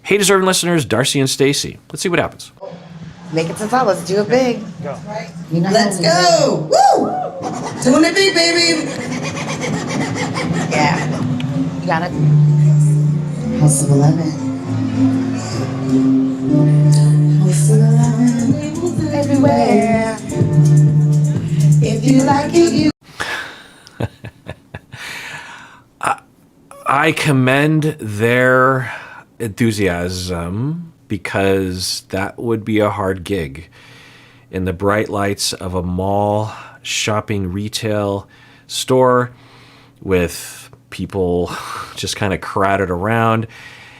Hey, deserving listeners, Darcey and Stacey. Let's see what happens. Make it to top. Let's do it big. Go. You know Let's go. Woo! Doing it big, baby. Yeah. You got it. House of 11. House of 11. Everywhere. If you like it, you. I commend their enthusiasm because that would be a hard gig. In the bright lights of a mall shopping retail store with people just kind of crowded around.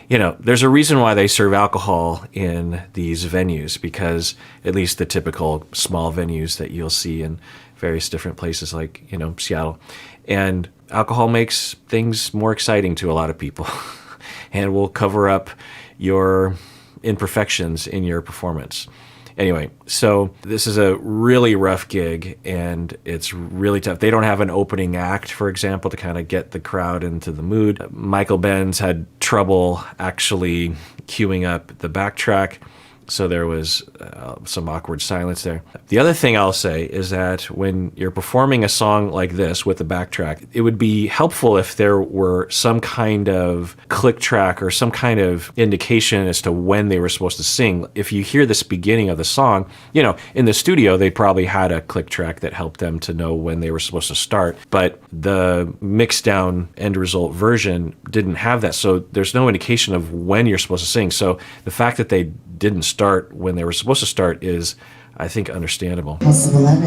You know, there's a reason why they serve alcohol in these venues, because at least the typical small venues that you'll see in various different places like, you know, Seattle. And alcohol makes things more exciting to a lot of people and will cover up your imperfections in your performance. Anyway, so this is a really rough gig and it's really tough. They don't have an opening act, for example, to kind of get the crowd into the mood. Michael Benz had trouble actually queuing up the backtrack, so there was some awkward silence there. The other thing I'll say is that when you're performing a song like this with the backtrack, it would be helpful if there were some kind of click track or some kind of indication as to when they were supposed to sing. If you hear this beginning of the song, you know, in the studio, they probably had a click track that helped them to know when they were supposed to start. But the mixed down end result version didn't have that. So there's no indication of when you're supposed to sing. So the fact that they didn't start when they were supposed to start is, I think, understandable. House of 11.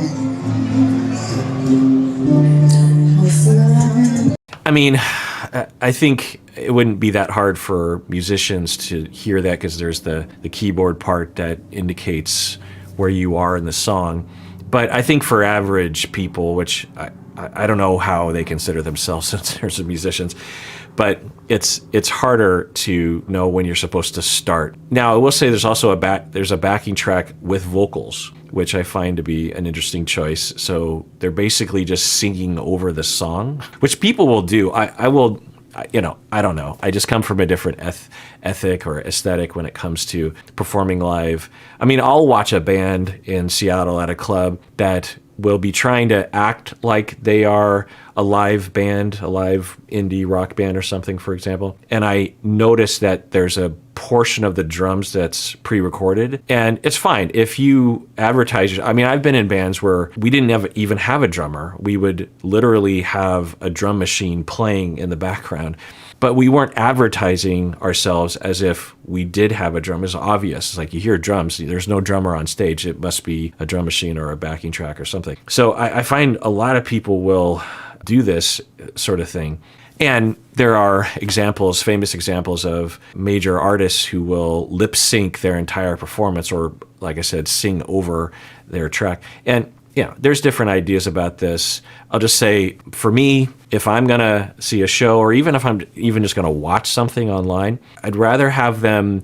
House of 11. I mean, I think it wouldn't be that hard for musicians to hear that because there's the keyboard part that indicates where you are in the song. But I think for average people, which I don't know how they consider themselves in terms of musicians, but it's harder to know when you're supposed to start. Now, I will say there's also there's a backing track with vocals, which I find to be an interesting choice. So they're basically just singing over the song, which people will do. I will, you know, I don't know. I just come from a different ethic or aesthetic when it comes to performing live. I mean, I'll watch a band in Seattle at a club that will be trying to act like they are a live band, a live indie rock band or something, for example. And I notice that there's a portion of the drums that's pre-recorded, and it's fine if you advertise. I mean, I've been in bands where we didn't even have a drummer. We would literally have a drum machine playing in the background, but we weren't advertising ourselves as if we did have a drum. It's obvious. It's like you hear drums, there's no drummer on stage. It must be a drum machine or a backing track or something. So I find a lot of people will do this sort of thing. And there are examples, famous examples of major artists who will lip sync their entire performance or, like I said, sing over their track. And yeah, there's different ideas about this. I'll just say, for me, if I'm going to see a show, or even if I'm even just going to watch something online, I'd rather have them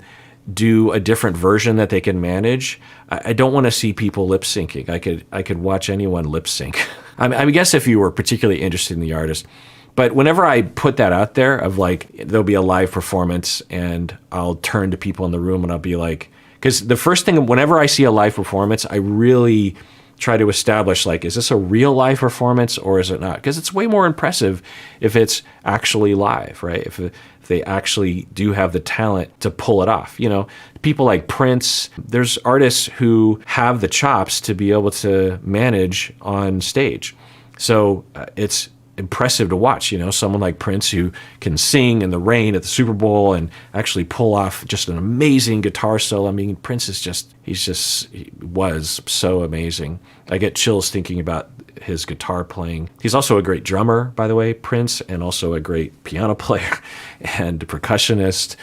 do a different version that they can manage. I don't want to see people lip syncing. I could watch anyone lip sync. I guess if you were particularly interested in the artist. But whenever I put that out there of like, there'll be a live performance and I'll turn to people in the room and I'll be like, because the first thing, whenever I see a live performance, I really try to establish, like, is this a real live performance or is it not? Because it's way more impressive if it's actually live, right? If they actually do have the talent to pull it off. You know, people like Prince, there's artists who have the chops to be able to manage on stage. So it's impressive to watch, you know, someone like Prince who can sing in the rain at the Super Bowl and actually pull off just an amazing guitar solo. I mean, Prince is he was so amazing. I get chills thinking about his guitar playing. He's also a great drummer, by the way, Prince, and also a great piano player and percussionist.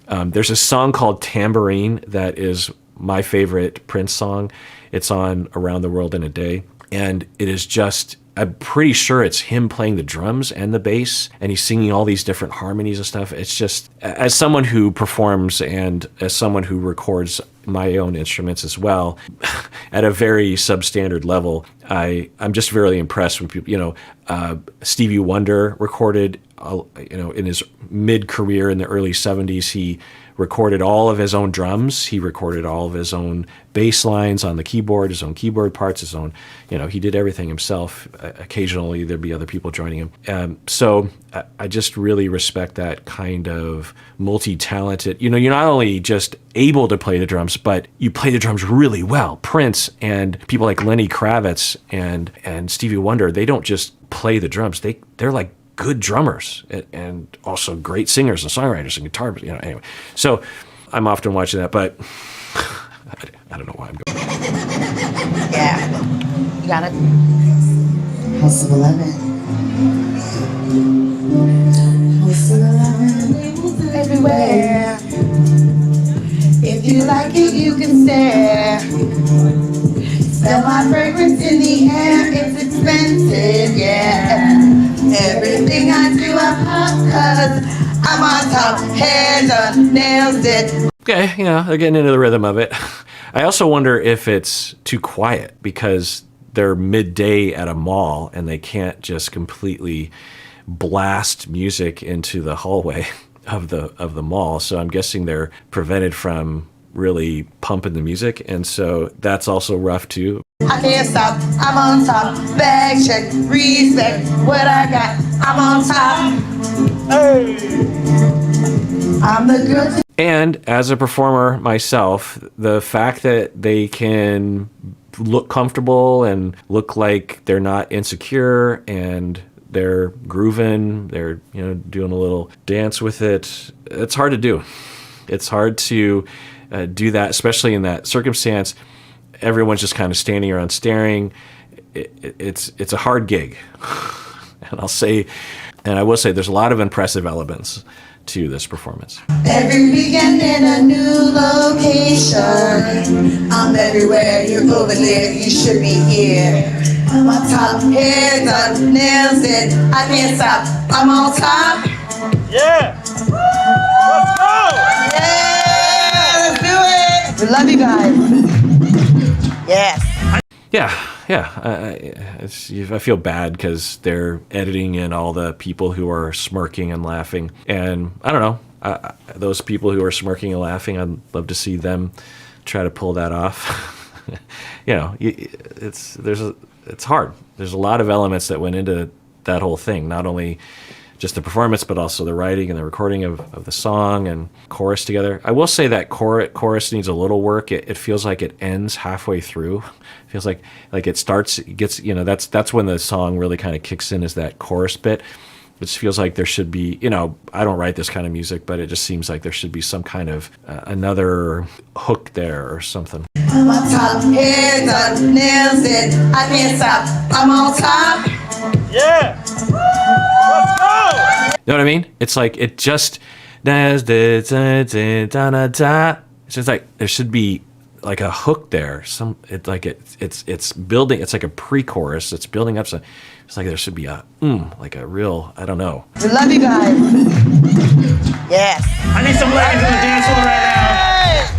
There's a song called Tambourine that is my favorite Prince song. It's on Around the World in a Day, and it is just, I'm pretty sure it's him playing the drums and the bass, and he's singing all these different harmonies and stuff. It's just, as someone who performs and as someone who records my own instruments as well, at a very substandard level, I'm just very impressed with people. You know, Stevie Wonder recorded, in his mid-career in the early 70s, he recorded all of his own drums. He recorded all of his own bass lines on the keyboard, his own keyboard parts, his own, he did everything himself. Occasionally there'd be other people joining him. So I just really respect that kind of multi-talented, you're not only just able to play the drums, but you play the drums really well. Prince and people like Lenny Kravitz and Stevie Wonder, they don't just play the drums. They're like good drummers and also great singers and songwriters and guitar. Anyway. So I'm often watching that, but I don't know why I'm going. Yeah. You got it? House of 11. House of 11. Everywhere. If you like it, you can stare. Smell my fragrance in the air. It's expensive, yeah. Everything I do, I'm hot 'cause I'm on top. Hair done, nails did. Okay, they're getting into the rhythm of it. I also wonder if it's too quiet because they're midday at a mall and they can't just completely blast music into the hallway of the mall. So I'm guessing they're prevented from really pumping the music, and so that's also rough too. I can't stop, I'm on top. Bag check, respect what I got. I'm on top. Hey. I'm the girl. And as a performer myself, the fact that they can look comfortable and look like they're not insecure and they're grooving, they're doing a little dance with it, it's hard to do. It's hard to do that, especially in that circumstance. Everyone's just kind of standing around staring. It's a hard gig. And I will say there's a lot of impressive elements to this performance. Every weekend in a new location. I'm everywhere, you're over there, you should be here. I'm on top, hair done, nails did. I can't stop, I'm on top. Yeah! Let's go! Yeah, let's do it. We love you guys. Yes. I feel bad because they're editing in all the people who are smirking and laughing, and I don't know, those people who are smirking and laughing, I'd love to see them try to pull that off. It's hard. There's a lot of elements that went into that whole thing, not only just the performance, but also the writing and the recording of the song and chorus together. I will say that chorus needs a little work. It feels like it ends halfway through. It feels like it starts, it gets, that's when the song really kind of kicks in, is that chorus bit. It just feels like there should be, I don't write this kind of music, but it just seems like there should be some kind of another hook there or something. I'm on top, hair done, nails did. I can't stop, I'm on top. Yeah! Let's go! You know what I mean? It's like it just it's just like there should be like a hook there. It's building. It's like a pre-chorus. It's building up. So it's like there should be like a real, I don't know. We love you guys. Yes. I need some ladies in the dance floor right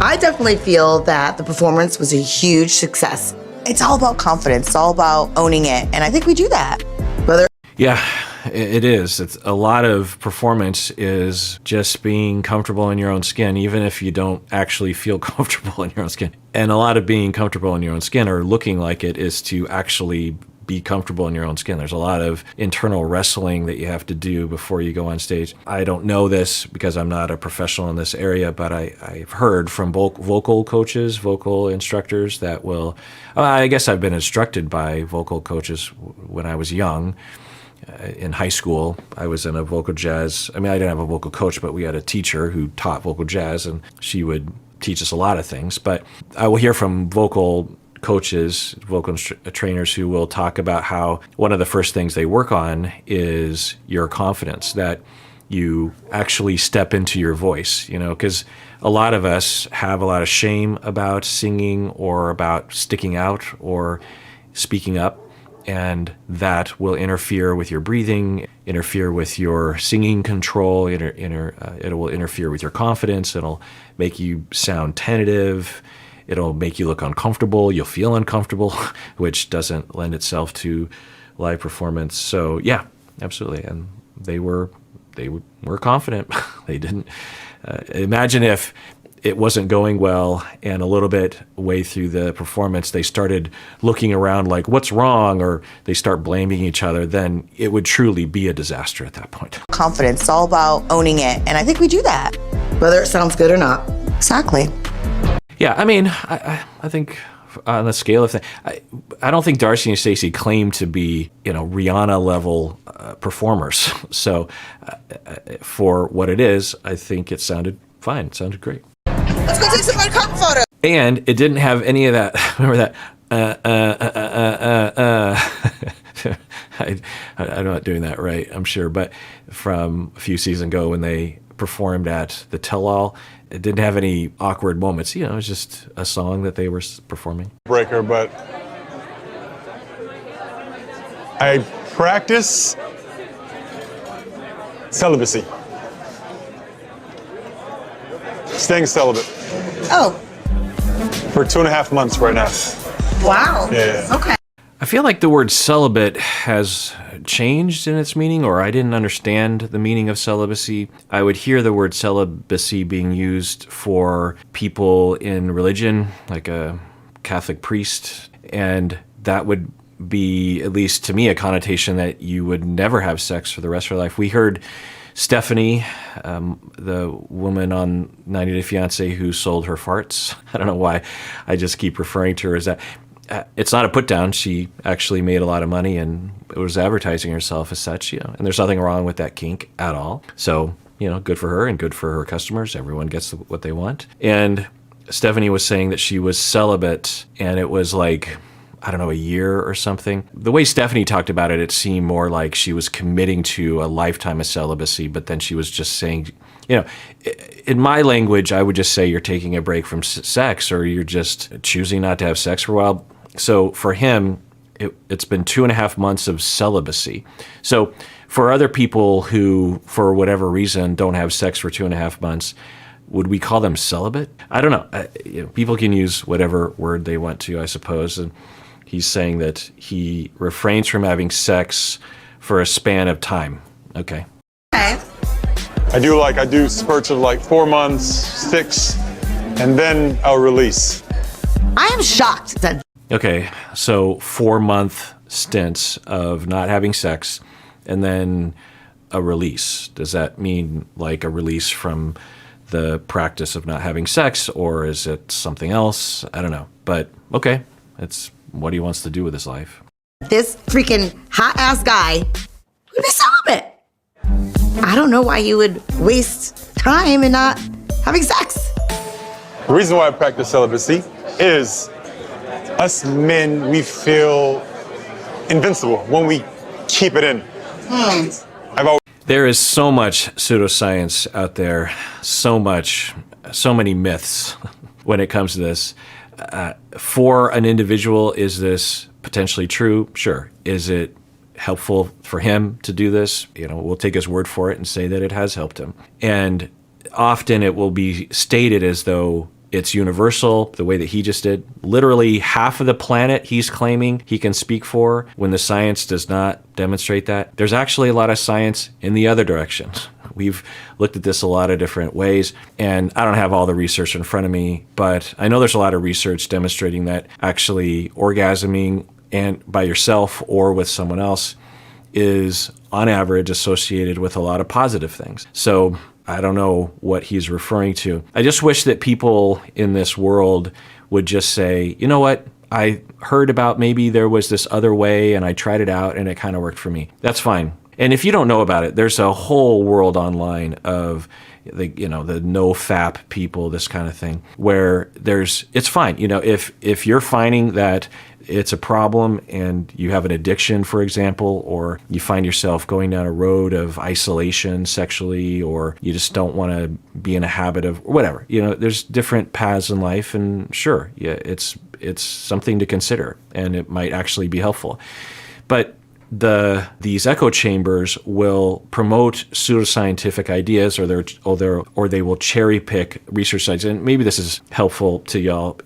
now. I definitely feel that the performance was a huge success. It's all about confidence. It's all about owning it. And I think we do that. Yeah, it is. It's a lot of performance is just being comfortable in your own skin, even if you don't actually feel comfortable in your own skin. And a lot of being comfortable in your own skin or looking like it is to actually be comfortable in your own skin. There's a lot of internal wrestling that you have to do before you go on stage. I don't know this because I'm not a professional in this area, but I've heard from vocal coaches, vocal instructors that will, I guess I've been instructed by vocal coaches when I was young. In high school, I was in a vocal jazz. I mean, I didn't have a vocal coach, but we had a teacher who taught vocal jazz, and she would teach us a lot of things. But I will hear from vocal coaches, vocal trainers who will talk about how one of the first things they work on is your confidence, that you actually step into your voice, because a lot of us have a lot of shame about singing or about sticking out or speaking up. And that will interfere with your breathing, interfere with your singing control, it will interfere with your confidence, it'll make you sound tentative, it'll make you look uncomfortable, you'll feel uncomfortable, which doesn't lend itself to live performance. So yeah, absolutely. And they were were confident. They didn't imagine if it wasn't going well and a little bit way through the performance they started looking around like what's wrong, or they start blaming each other, then it would truly be a disaster at that point. Confidence, it's all about owning it. And I think we do that, whether it sounds good or not. Exactly. Yeah, I mean, I think on the scale of things, I don't think Darcey and Stacey claim to be, Rihanna level performers. So for what it is, I think it sounded fine. It sounded great. Let's go take some red carpet photos. And it didn't have any of that. Remember that? I'm not doing that right, I'm sure. But from a few seasons ago when they performed at the Tell-All, it didn't have any awkward moments. It was just a song that they were performing. Breaker, but I practice celibacy. Staying celibate. Oh, For 2.5 months right now. wow. Yeah. Okay. I feel like the word celibate has changed in its meaning, or I didn't understand the meaning of celibacy. I would hear the word celibacy being used for people in religion, like a Catholic priest, and that would be, at least to me, a connotation that you would never have sex for the rest of your life. We heard Stephanie, the woman on 90 Day Fiancé who sold her farts. I don't know why I just keep referring to her as that. It's not a put down. She actually made a lot of money and was advertising herself as such, and there's nothing wrong with that kink at all. So, good for her and good for her customers. Everyone gets what they want. And Stephanie was saying that she was celibate, and it was like, I don't know, a year or something. The way Stephanie talked about it, it seemed more like she was committing to a lifetime of celibacy, but then she was just saying, in my language, I would just say you're taking a break from sex, or you're just choosing not to have sex for a while. So for him, it's been 2.5 months of celibacy. So for other people who, for whatever reason, don't have sex for 2.5 months, would we call them celibate? I don't know. People can use whatever word they want to, I suppose. And he's saying that he refrains from having sex for a span of time. Okay. Okay. I do spurts of like 4 months, 6, and then I'll release. I am shocked that Okay, so 4-month stints of not having sex and then a release. Does that mean like a release from the practice of not having sex, or is it something else? I don't know. But okay, it's what he wants to do with his life. this freaking hot-ass guy would be celibate. I don't know why you would waste time in not having sex. The reason why I practice celibacy is us men, we feel invincible when we keep it in. There is so much pseudoscience out there, so many myths when it comes to this. For an individual, is this potentially true? Sure. Is it helpful for him to do this? We'll take his word for it and say that it has helped him. And often it will be stated as though it's universal, the way that he just did. Literally half of the planet he's claiming he can speak for, when the science does not demonstrate that. There's actually a lot of science in the other direction. We've looked at this a lot of different ways, and I don't have all the research in front of me, but I know there's a lot of research demonstrating that actually orgasming and by yourself or with someone else is on average associated with a lot of positive things. So I don't know what he's referring to. I just wish that people in this world would just say, you know what? I heard about maybe there was this other way and I tried it out and it kind of worked for me. That's fine. And if you don't know about it, there's a whole world online of the no fap people, this kind of thing, where it's fine. If you're finding that it's a problem and you have an addiction, for example, or you find yourself going down a road of isolation sexually, or you just don't want to be in a habit of whatever, there's different paths in life, and sure, yeah, it's something to consider and it might actually be helpful. But these echo chambers will promote pseudoscientific ideas, or they will cherry pick research sites. And maybe this is helpful to y'all.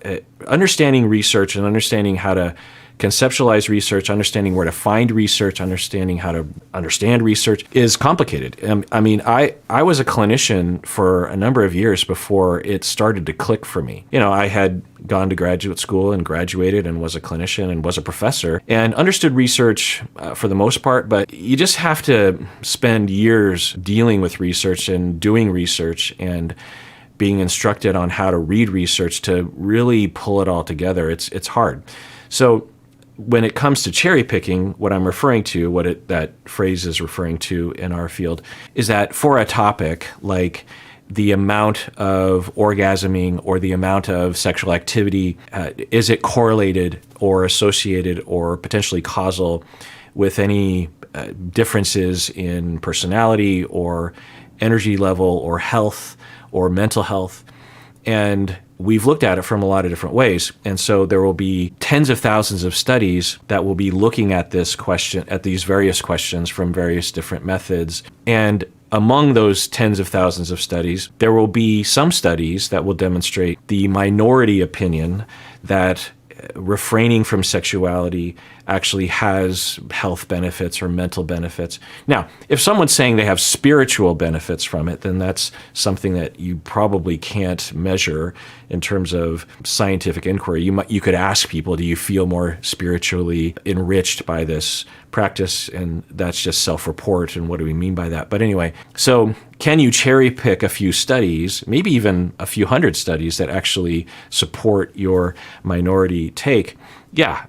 Understanding research and understanding how to conceptualize research, understanding where to find research, understanding how to understand research is complicated. I mean, I was a clinician for a number of years before it started to click for me. You know, I had gone to graduate school and graduated and was a clinician and was a professor and understood research for the most part, but you just have to spend years dealing with research and doing research and being instructed on how to read research to really pull it all together. It's hard. So when it comes to cherry picking, what I'm referring to, that phrase is referring to in our field, is that for a topic like the amount of orgasming or the amount of sexual activity, is it correlated or associated or potentially causal with any differences in personality or energy level or health or mental health? And we've looked at it from a lot of different ways. And so there will be tens of thousands of studies that will be looking at this question, at these various questions from various different methods. And among those tens of thousands of studies, there will be some studies that will demonstrate the minority opinion that refraining from sexuality actually has health benefits or mental benefits. Now, if someone's saying they have spiritual benefits from it, then that's something that you probably can't measure in terms of scientific inquiry. You could ask people, do you feel more spiritually enriched by this practice? And that's just self-report. And what do we mean by that? But anyway, so can you cherry pick a few studies, maybe even a few hundred studies that actually support your minority take? Yeah,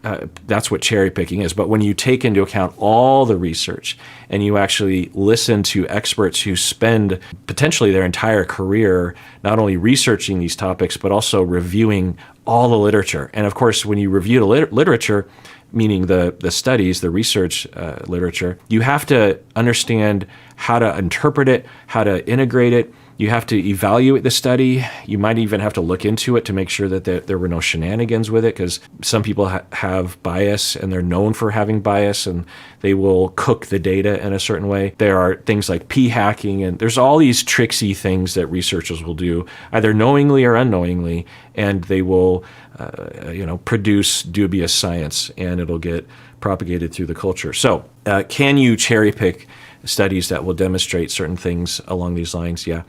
that's what cherry picking is. But when you take into account all the research and you actually listen to experts who spend potentially their entire career not only researching these topics, but also reviewing all the literature. And of course, when you review the literature, meaning the studies, the research literature, you have to understand how to interpret it, how to integrate it. You have to evaluate the study. You might even have to look into it to make sure that there were no shenanigans with it, because some people have bias and they're known for having bias and they will cook the data in a certain way. There are things like p-hacking, and there's all these tricksy things that researchers will do, either knowingly or unknowingly, and they will produce dubious science, and it'll get propagated through the culture. So can you cherry pick studies that will demonstrate certain things along these lines? Yeah.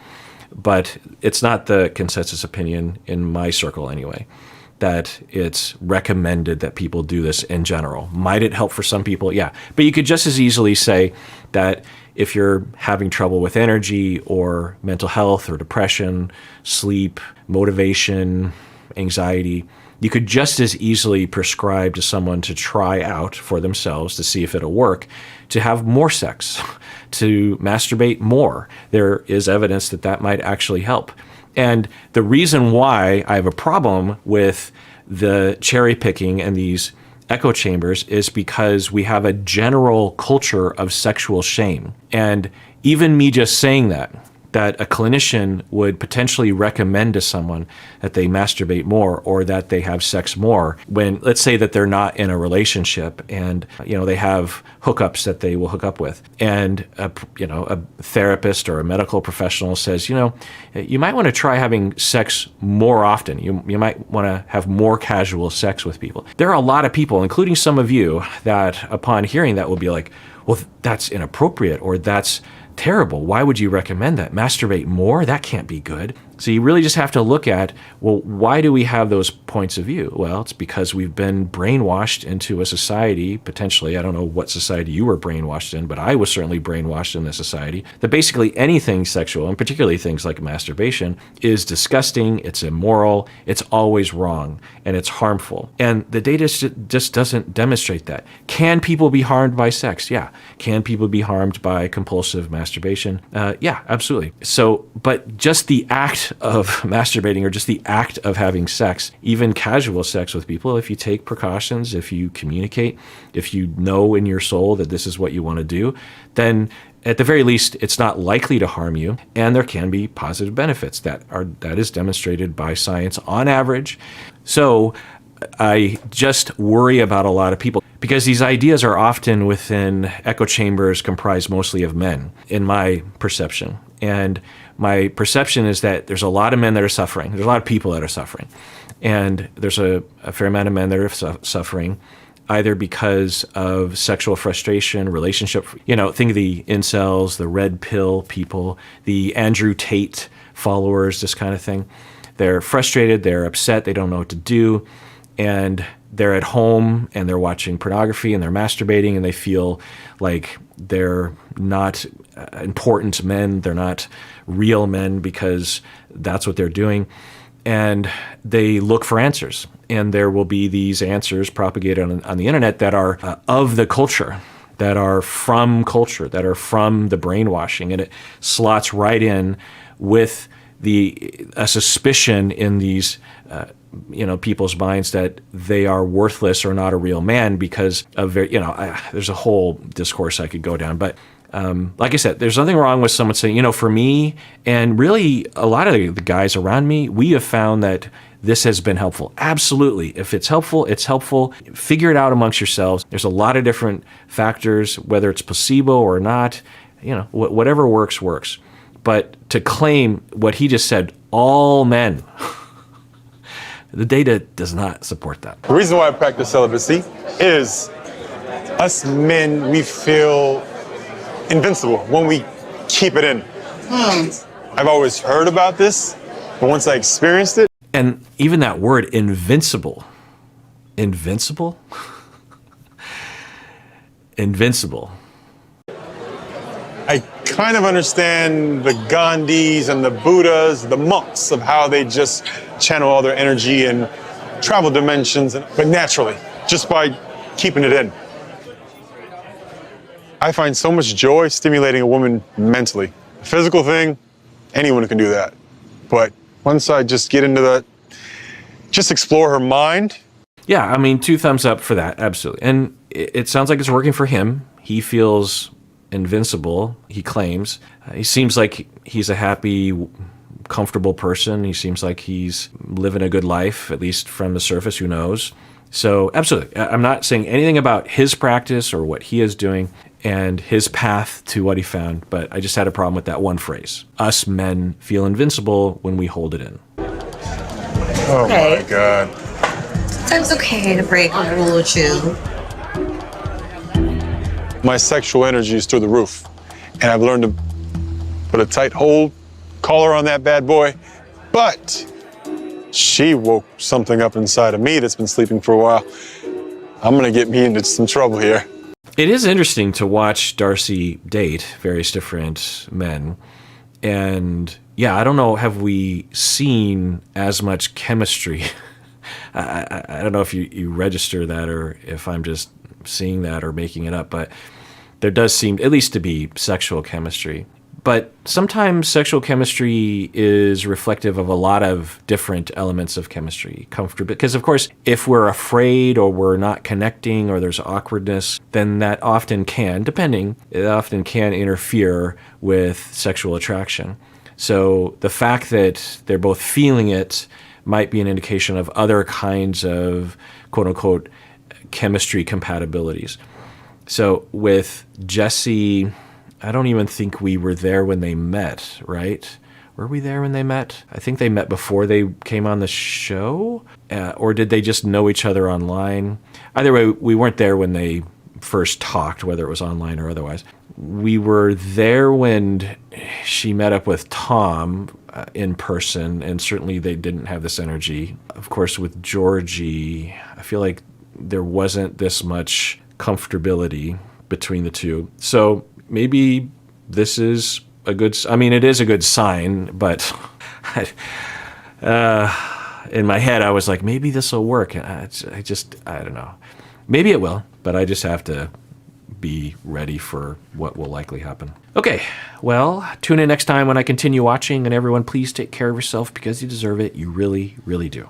But it's not the consensus opinion in my circle anyway, that it's recommended that people do this in general. Might it help for some people? Yeah. But you could just as easily say that if you're having trouble with energy or mental health or depression, sleep, motivation, anxiety, you could just as easily prescribe to someone to try out for themselves to see if it'll work, to have more sex, to masturbate more. There is evidence that that might actually help. And the reason why I have a problem with the cherry picking and these echo chambers is because we have a general culture of sexual shame. And even me just saying that a clinician would potentially recommend to someone that they masturbate more or that they have sex more when, let's say that they're not in a relationship and, they have hookups that they will hook up with. And, a therapist or a medical professional says, you might want to try having sex more often. You might want to have more casual sex with people. There are a lot of people, including some of you, that upon hearing that will be like, well, that's inappropriate or that's terrible. Why would you recommend that? Masturbate more? That can't be good. So you really just have to look at, well, why do we have those points of view? Well, it's because we've been brainwashed into a society, potentially, I don't know what society you were brainwashed in, but I was certainly brainwashed in this society, that basically anything sexual, and particularly things like masturbation, is disgusting, it's immoral, it's always wrong, and it's harmful. And the data just doesn't demonstrate that. Can people be harmed by sex? Yeah. Can people be harmed by compulsive masturbation? Yeah, absolutely. So, but just the act of masturbating or just the act of having sex, even casual sex with people, if you take precautions, if you communicate, if you know in your soul that this is what you want to do, then at the very least, it's not likely to harm you, and there can be positive benefits that is demonstrated by science on average. So I just worry about a lot of people because these ideas are often within echo chambers comprised mostly of men, in my perception. And my perception is that there's a lot of men that are suffering. There's a lot of people that are suffering. And there's a fair amount of men that are suffering. either because of sexual frustration, relationship, think of the incels, the red pill people, the Andrew Tate followers, this kind of thing. They're frustrated, they're upset, they don't know what to do, and they're at home and they're watching pornography and they're masturbating and they feel like they're not important men, they're not real men because that's what they're doing. And they look for answers. And there will be these answers propagated on the internet that are of the culture, that are from culture, that are from the brainwashing. And it slots right in with a suspicion in these people's minds that they are worthless or not a real man because of there's a whole discourse I could go down. But like I said, there's nothing wrong with someone saying, for me, and really a lot of the guys around me, we have found that this has been helpful. Absolutely. If it's helpful, it's helpful. Figure it out amongst yourselves. There's a lot of different factors, whether it's placebo or not, whatever works, works. But to claim what he just said, all men, the data does not support that. The reason why I practice celibacy is us men, we feel invincible when we keep it in. I've always heard about this, but once I experienced it. And even that word, invincible. Invincible? Invincible. I kind of understand the Gandhis and the Buddhas, the monks, of how they just channel all their energy and travel dimensions, but naturally, just by keeping it in. I find so much joy stimulating a woman mentally. A physical thing, anyone can do that. But once I just get into that, just explore her mind. Yeah, I mean, 2 thumbs up for that, absolutely. And it sounds like it's working for him. He feels invincible, he claims. He seems like he's a happy, comfortable person. He seems like he's living a good life, at least from the surface, who knows. So absolutely, I'm not saying anything about his practice or what he is doing and his path to what he found, but I just had a problem with that one phrase. Us men feel invincible when we hold it in. Oh my God. Sometimes it's okay to break a rule or two. My sexual energy is through the roof, and I've learned to put a tight hold, collar on that bad boy, but she woke something up inside of me that's been sleeping for a while. I'm gonna get me into some trouble here. It is interesting to watch Darcey date various different men. And yeah, I don't know, have we seen as much chemistry? I don't know if you register that or if I'm just seeing that or making it up, but there does seem at least to be sexual chemistry. But sometimes sexual chemistry is reflective of a lot of different elements of chemistry. Because, of course, if we're afraid or we're not connecting or there's awkwardness, then that often can, it often can interfere with sexual attraction. So the fact that they're both feeling it might be an indication of other kinds of, quote-unquote, chemistry compatibilities. So with Jesse, I don't even think we were there when they met, right? Were we there when they met? I think they met before they came on the show. Or did they just know each other online? Either way, we weren't there when they first talked, whether it was online or otherwise. We were there when she met up with Tom in person, and certainly they didn't have this energy. Of course, with Georgie, I feel like there wasn't this much comfortability between the two. So maybe this is a good, it is a good sign, but in my head I was like, maybe this will work. I don't know. Maybe it will, but I just have to be ready for what will likely happen. Okay, well, tune in next time when I continue watching, and everyone, please take care of yourself because you deserve it. You really, really do.